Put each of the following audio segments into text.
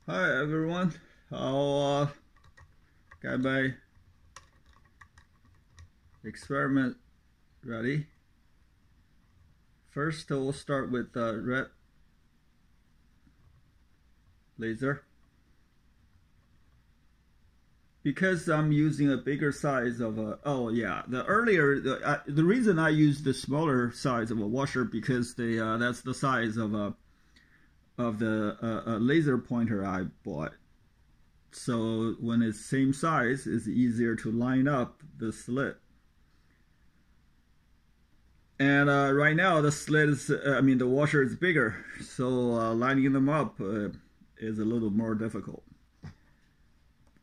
Hi everyone, I'll got my experiment ready. First we'll start with the red laser. Because I'm using a bigger size of a, the reason I use the smaller size of a washer because that's the size of the laser pointer I bought. So when it's same size, it's easier to line up the slit. And right now the slit is, the washer is bigger, so lining them up is a little more difficult.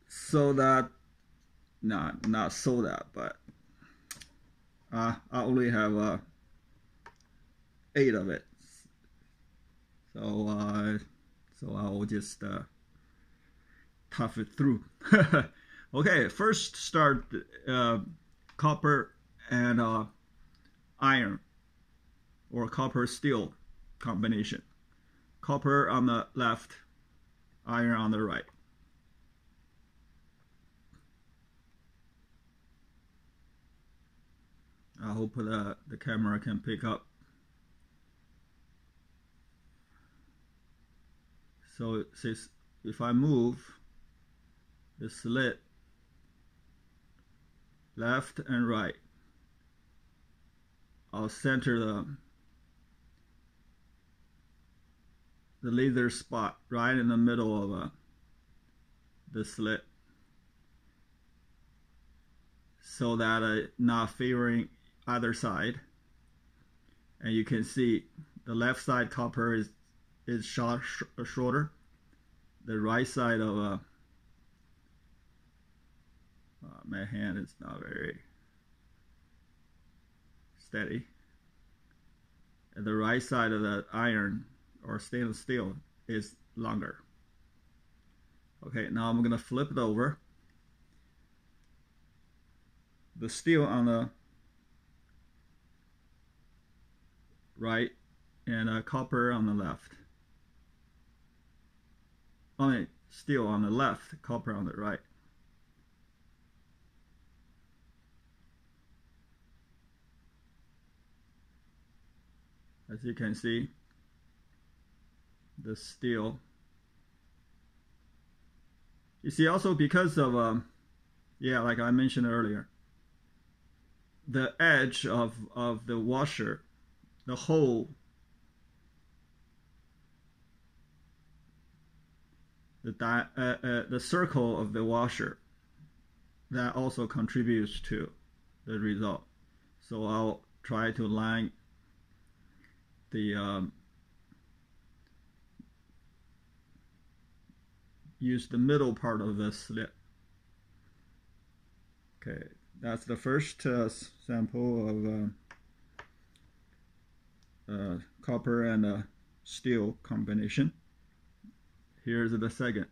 So that, not so that, but I only have 8 of it. So I'll just tough it through. Okay, first start copper and iron or copper steel combination. Copper on the left, iron on the right. I hope the camera can pick up. So it says if I move the slit left and right, I'll center the laser spot right in the middle of the slit, so that not favoring either side. And you can see the left side copper is shorter. The right side of my hand is not very steady. And the right side of the iron or stainless steel is longer. Okay, now I'm gonna flip it over. The steel on the right and copper on the left. Steel on the left, copper on the right. As you can see, the steel. You see also because of, like I mentioned earlier, the edge of the washer, the hole, the circle of the washer, that also contributes to the result. So I'll try to line the use the middle part of the slit. Okay, that's the first sample of copper and steel combination. Here's the second.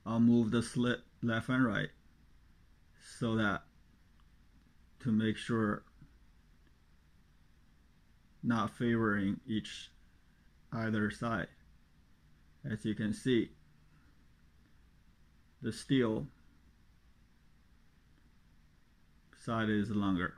I'll move the slit left and right so that to make sure not favoring either side. As you can see, the steel side is longer.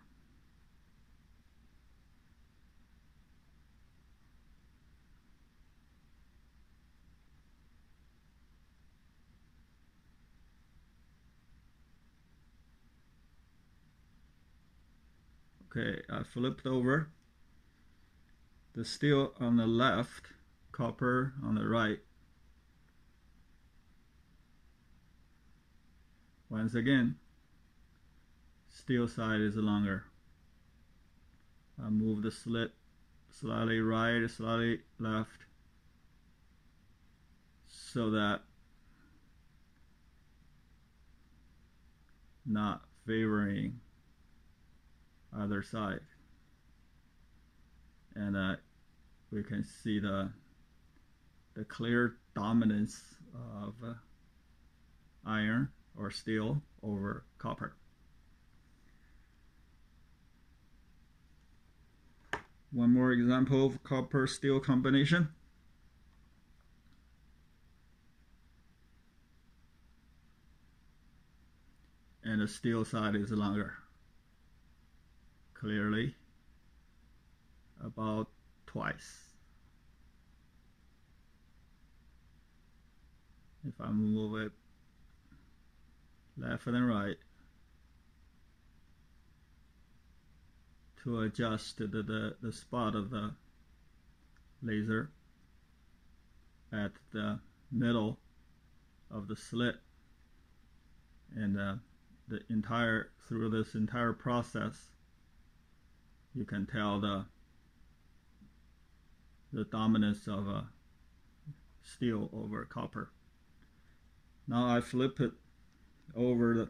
Okay, I flipped over. The steel on the left, copper on the right. Once again, steel side is longer. I move the slit slightly right, slightly left, so that not favoring other side. And we can see the clear dominance of iron or steel over copper. One more example of copper steel combination. And the steel side is longer. Clearly, about twice. If I move it left and right to adjust the spot of the laser at the middle of the slit, and through this entire process, you can tell the dominance of steel over copper. Now I flip it over, the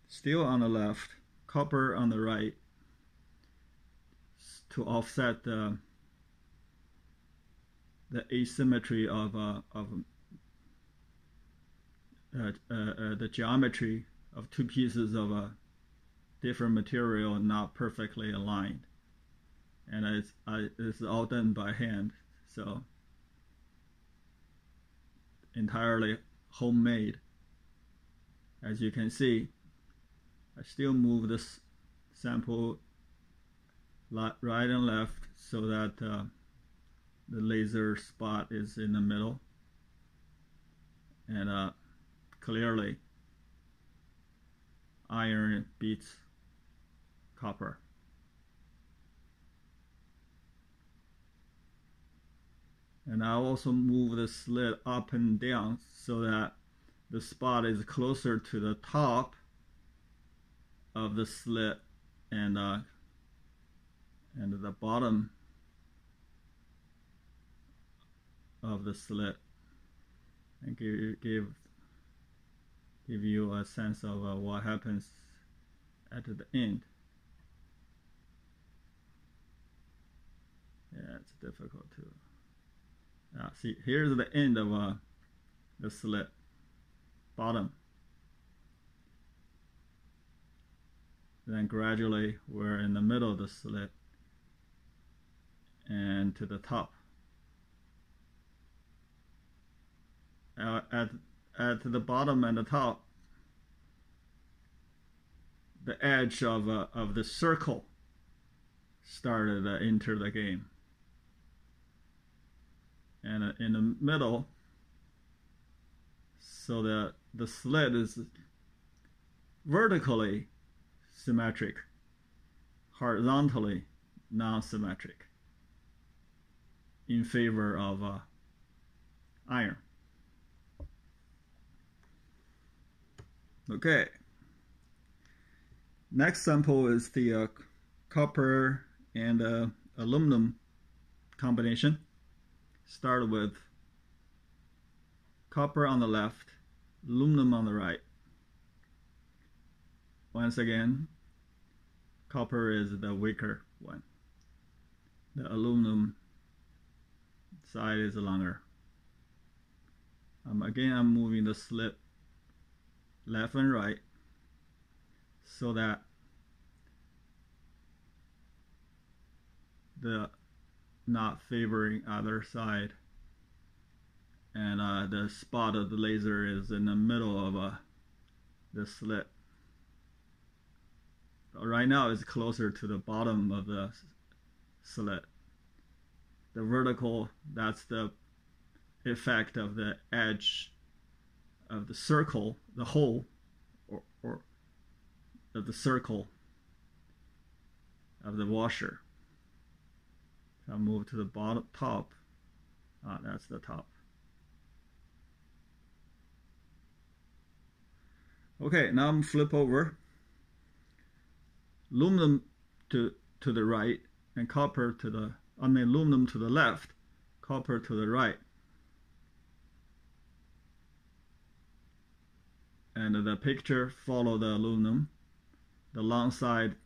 steel on the left, copper on the right, to offset the asymmetry of the geometry of two pieces of a different material not perfectly aligned. And it's all done by hand, so entirely homemade. As you can see, I still move this sample right and left so that the laser spot is in the middle, and clearly iron beats copper. And I also move the slit up and down so that the spot is closer to the top of the slit and the bottom of the slit, and give you a sense of what happens at the end. Yeah, it's difficult to see. Here's the end of the slit, bottom. Then gradually we're in the middle of the slit and to the top. At the bottom and the top, the edge of the circle started to enter the game. And in the middle, so that the slit is vertically symmetric, horizontally non-symmetric, in favor of iron. Okay. Next sample is the copper and aluminum combination. Start with copper on the left, aluminum on the right. Once again, copper is the weaker one. The aluminum side is longer. Again, I'm moving the slit left and right so that the not favoring either side, and the spot of the laser is in the middle of the slit. Right now it's closer to the bottom of the slit. The vertical, that's the effect of the edge of the circle, the hole, or of the circle of the washer. I'll move to the bottom, top. That's the top. Okay, now I'm flip over. Aluminum to the right and copper to the, aluminum to the left, copper to the right. And the picture follow the aluminum, the long side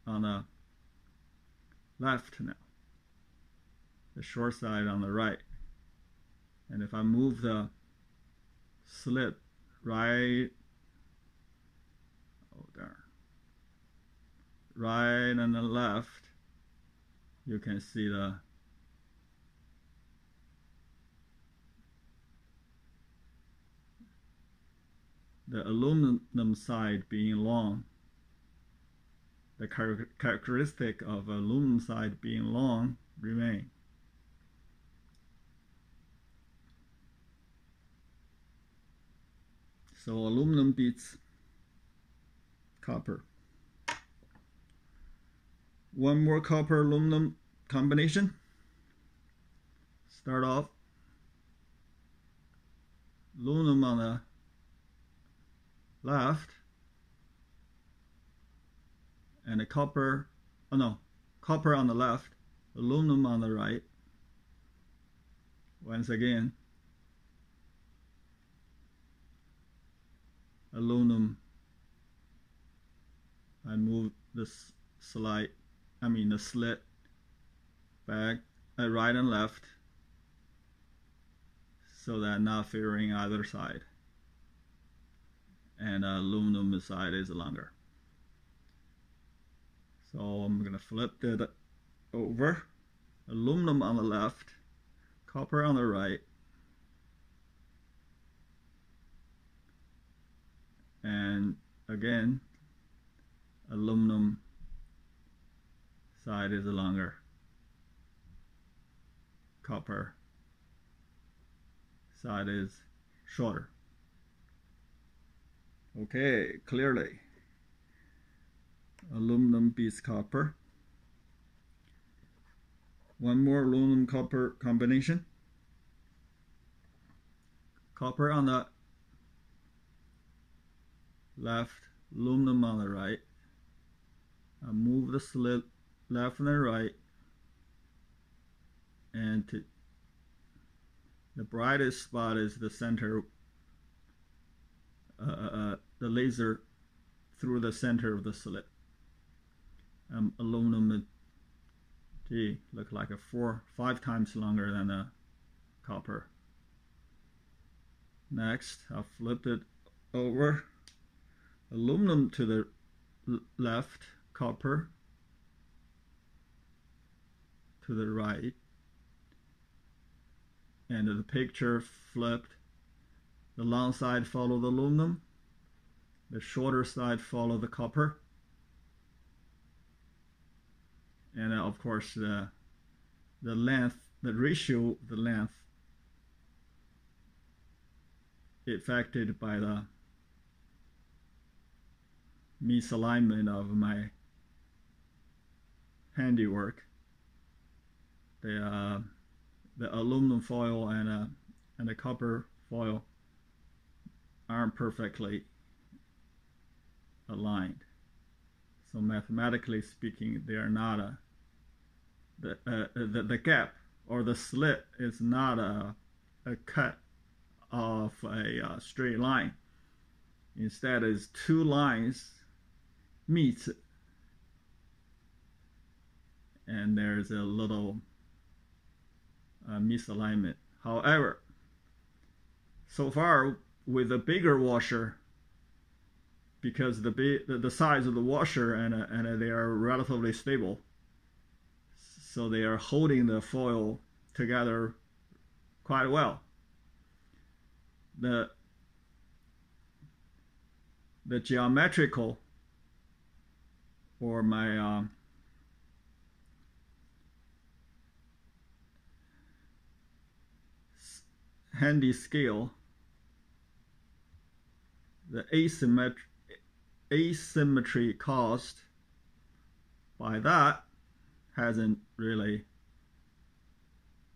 on the left now, the short side on the right. And if I move the slit right, right and the left, you can see the aluminum side being long. The characteristic of aluminum side being long remain. So aluminum beats copper. One more copper aluminum combination. Start off aluminum on the left and the copper on the left, aluminum on the right. Once again, aluminum, I move the slit back right and left so that not favoring either side, and aluminum side is longer. So I'm going to flip it over, aluminum on the left, copper on the right, and again aluminum side is longer, copper side is shorter. Okay, clearly aluminum beats copper. One more aluminum copper combination. Copper on the left, aluminum on the right. I move the slit left and right, and the brightest spot is the center, the laser through the center of the slit. Aluminum, look like a 4-5 times longer than the copper. Next, I'll flip it over, aluminum to the left, copper to the right, and the picture flipped. The long side follow the aluminum, the shorter side follow the copper, and of course the length, the ratio of the length affected by the misalignment of my handiwork. The aluminum foil and the copper foil aren't perfectly aligned. So mathematically speaking, they are not the gap or the slit is not a cut of a straight line. Instead, it's two lines meet, and there's a little misalignment. However, so far with a bigger washer, because the size of the washer and they are relatively stable, so they are holding the foil together quite well. The geometrical, or my handy scale, the asymmetry caused by that hasn't really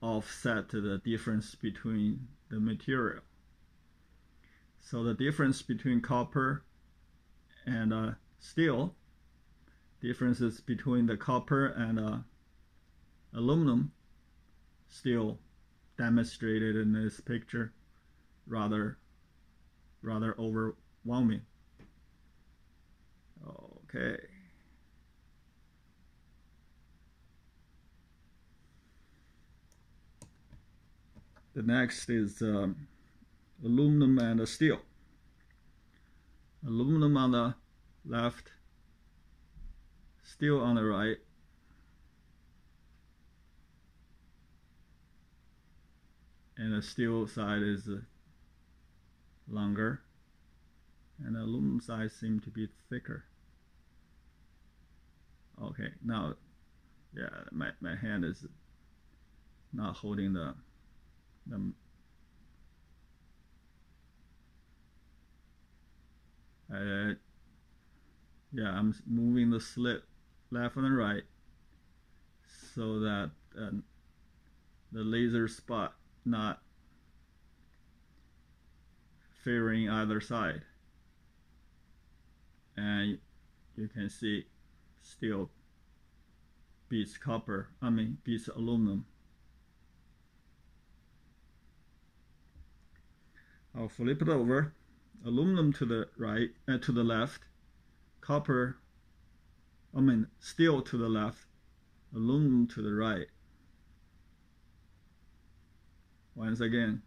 offset the difference between the material. So the difference between copper and steel, differences between the copper and aluminum, still demonstrated in this picture, rather overwhelming. Okay. The next is aluminum and steel. Aluminum on the left, Still on the right. And the steel side is longer. And the aluminum side seems to be thicker. Okay, now, yeah, my hand is not holding the yeah, I'm moving the slit left and right so that the laser spot not favoring either side. And you can see steel beats beats aluminum. I'll flip it over. Aluminum to the right, to the left. Steel to the left. Aluminum to the right. Once again.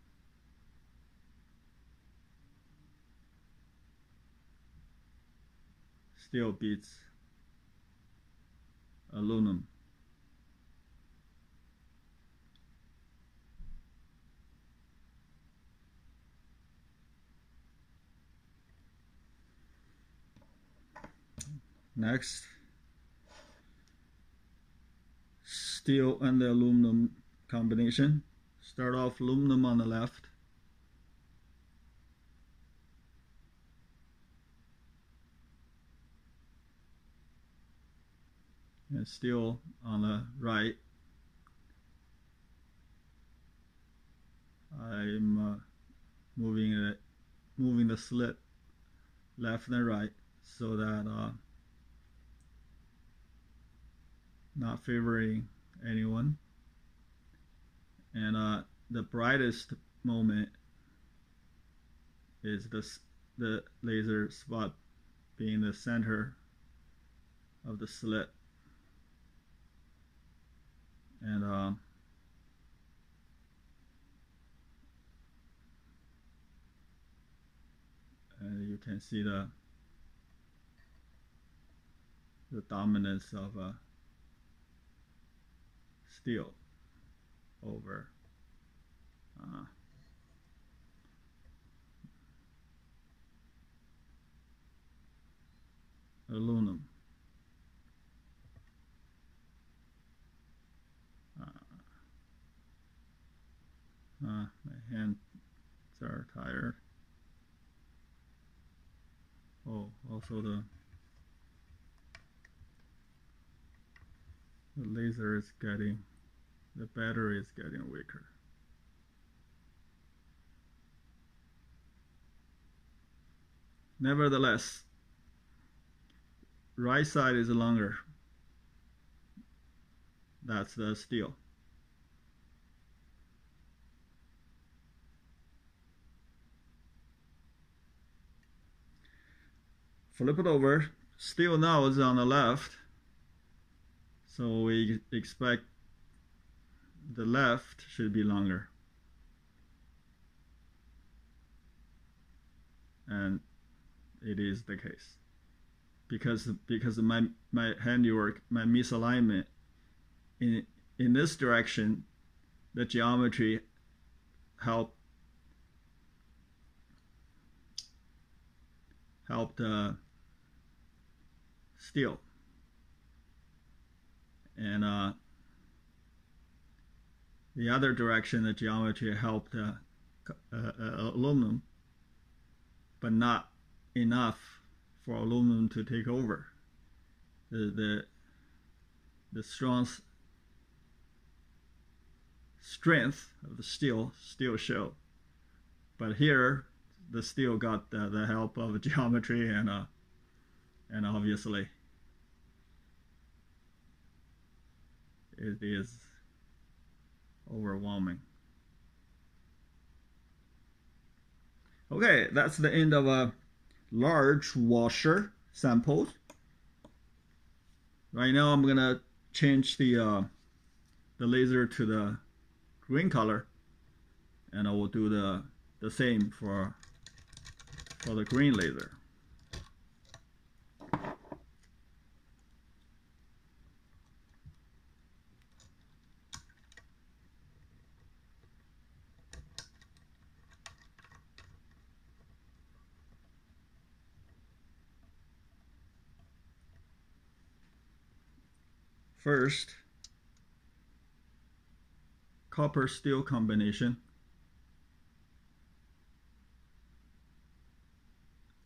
Steel beats aluminum. Next, steel and the aluminum combination. Start off aluminum on the left. And steel on the right. I'm moving the slit left and right so that not favoring anyone. And the brightest moment is the laser spot being the center of the slit. And you can see the dominance of steel over aluminum. My hands are tired. Oh, also the laser is the battery is getting weaker. Nevertheless, right side is longer. That's the steel. Flip it over. Steel now is on the left. So we expect the left should be longer. And it is the case. Because of my handiwork, my misalignment in this direction, the geometry helped steel. And the other direction, the geometry helped aluminum, but not enough for aluminum to take over. The strong strength of the steel still show, but here the steel got the help of geometry and obviously it is overwhelming. Okay, that's the end of a large washer sample. Right now I'm gonna change the laser to the green color, and I will do the same for the green laser. First, copper steel combination.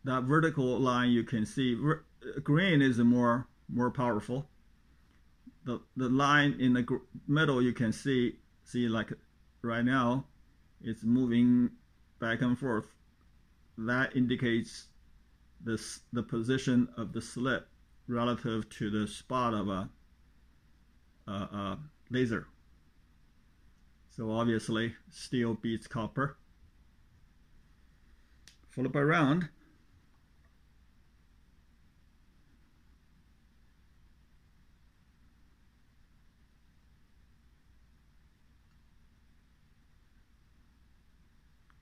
That vertical line you can see, green is more powerful. The line in the middle you can see like right now, it's moving back and forth. That indicates the position of the slit relative to the spot of a laser. So obviously, steel beats copper. Flip around.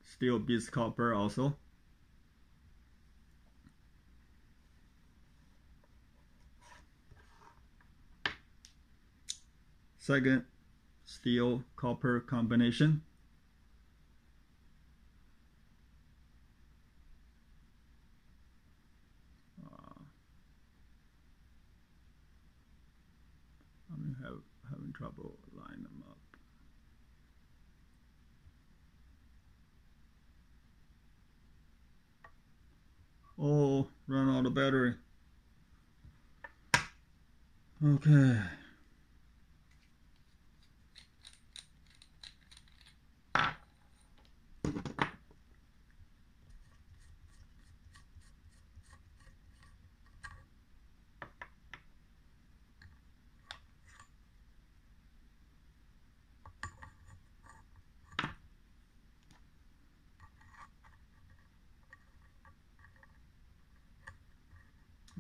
Steel beats copper also. Second, steel copper combination. I'm having trouble lining them up. Oh, run out of battery. Okay.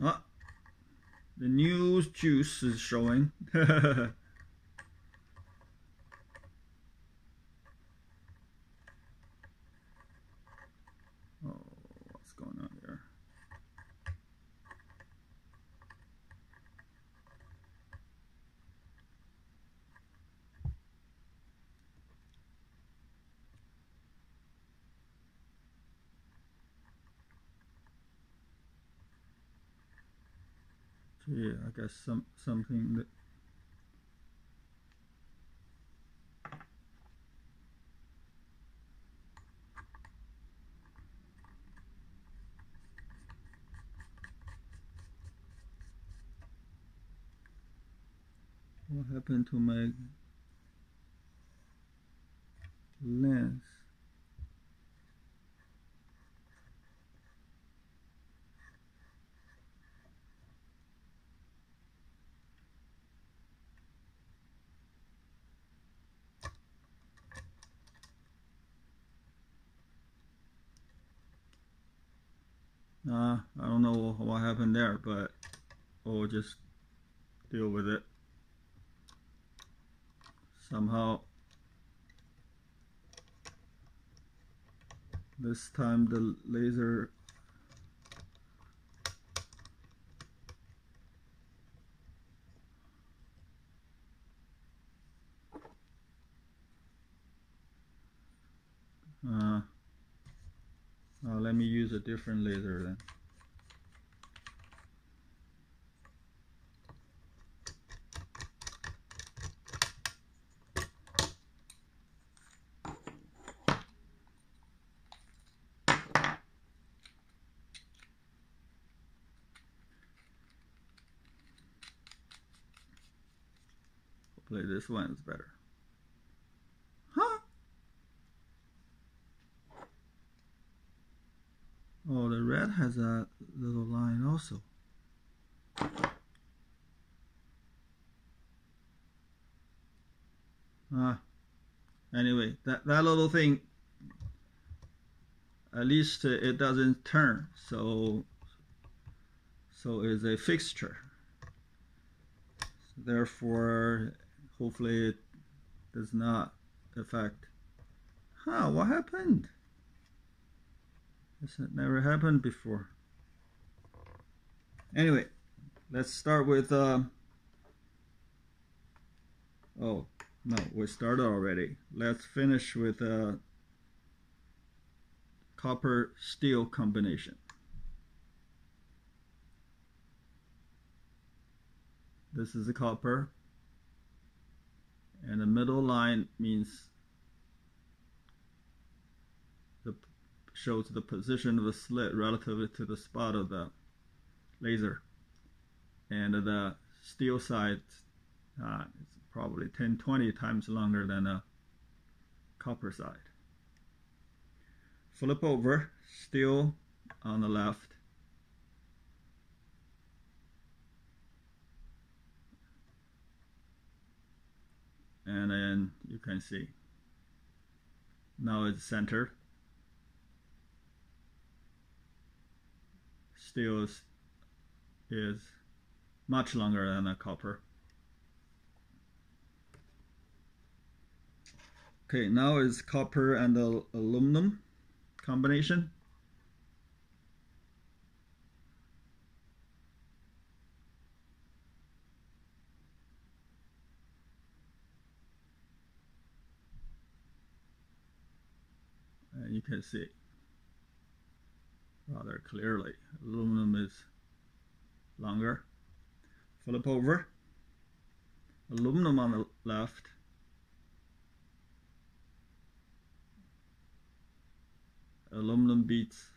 Ah, the new juice is showing. Oh, what's going on here? Gee, I guess something that what happened to my lens? I don't know what happened there, but we'll just deal with it. Somehow this time the laser let me use a different laser then. Hopefully this one is better. Huh? Oh, the red has a little line also. Anyway, that little thing, at least it doesn't turn, so it's a fixture. Therefore, hopefully it does not affect. What happened? This had never happened before. Anyway, let's start with oh no, we started already. Let's finish with copper steel combination. This is the copper, And the middle line means shows the position of the slit relative to the spot of the laser. And the steel side is probably 10-20 times longer than the copper side. Flip over, steel on the left. And then you can see now it's centered. Steel is much longer than a copper. Okay, now is copper and the aluminum combination. And you can see rather clearly aluminum is longer. Flip over, aluminum on the left, aluminum beats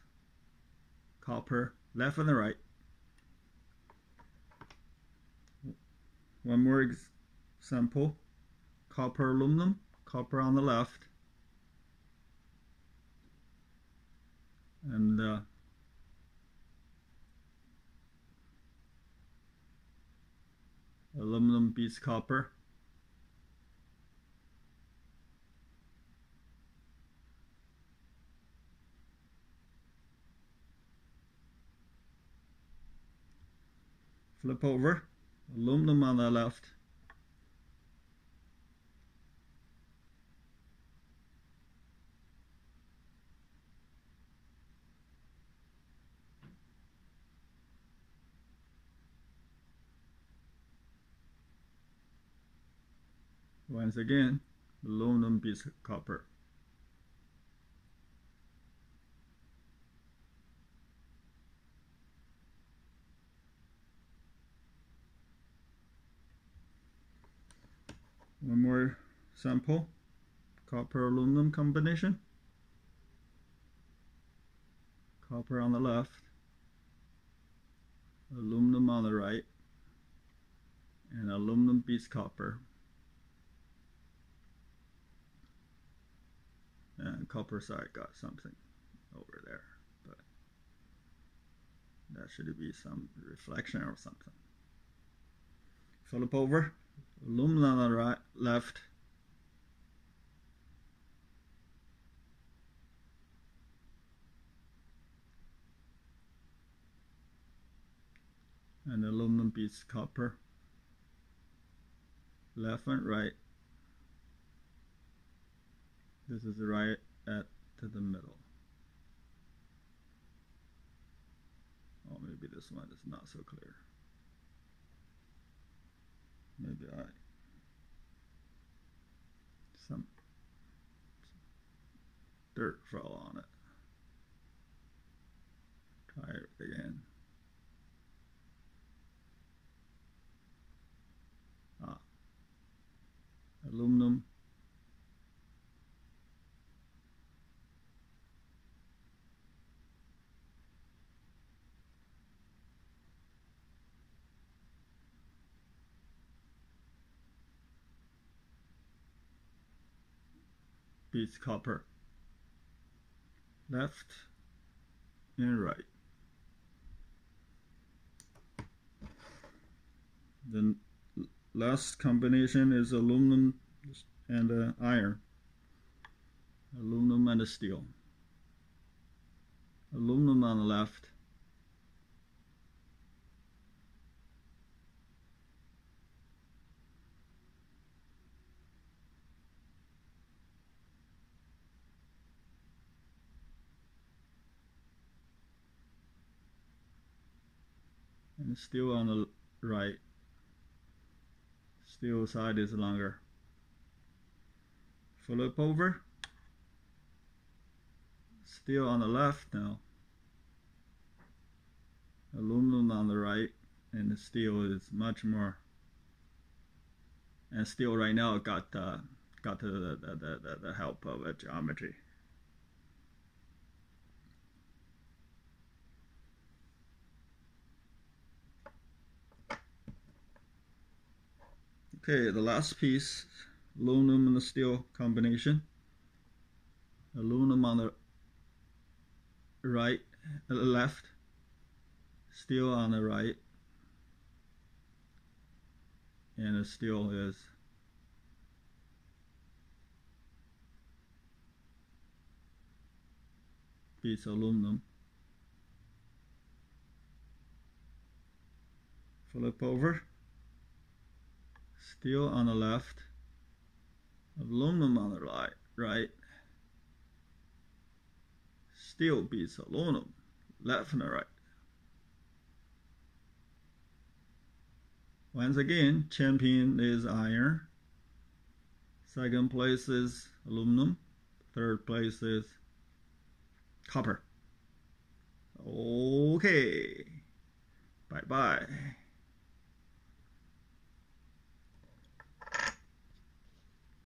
copper left and the right. One more example, copper aluminum, copper on the left, and aluminum beats copper. Flip over, aluminum on the left, once again, aluminum beats copper. One more sample, copper aluminum combination. Copper on the left, aluminum on the right, and aluminum beats copper. And copper side got something over there, but that should be some reflection or something. Flip over, aluminum on the right, left, and aluminum beats copper, left and right. This is right at to the middle. Oh, maybe this one is not so clear. Maybe some dirt fell on it. Try it again. Aluminum. Beats copper. Left and right. The last combination is aluminum and iron. Aluminum and steel. Aluminum on the left. And steel on the right. Steel side is longer. Flip over. Steel on the left now. Aluminum on the right, and the steel is much more and still right now got the help of geometry. Okay, the last piece, aluminum and the steel combination. Aluminum on the left, steel on the right, and the steel is beats aluminum. Flip over, steel on the left, aluminum on the right. Steel beats aluminum, left and right. Once again, champion is iron. Second place is aluminum. Third place is copper. Okay. Bye-bye.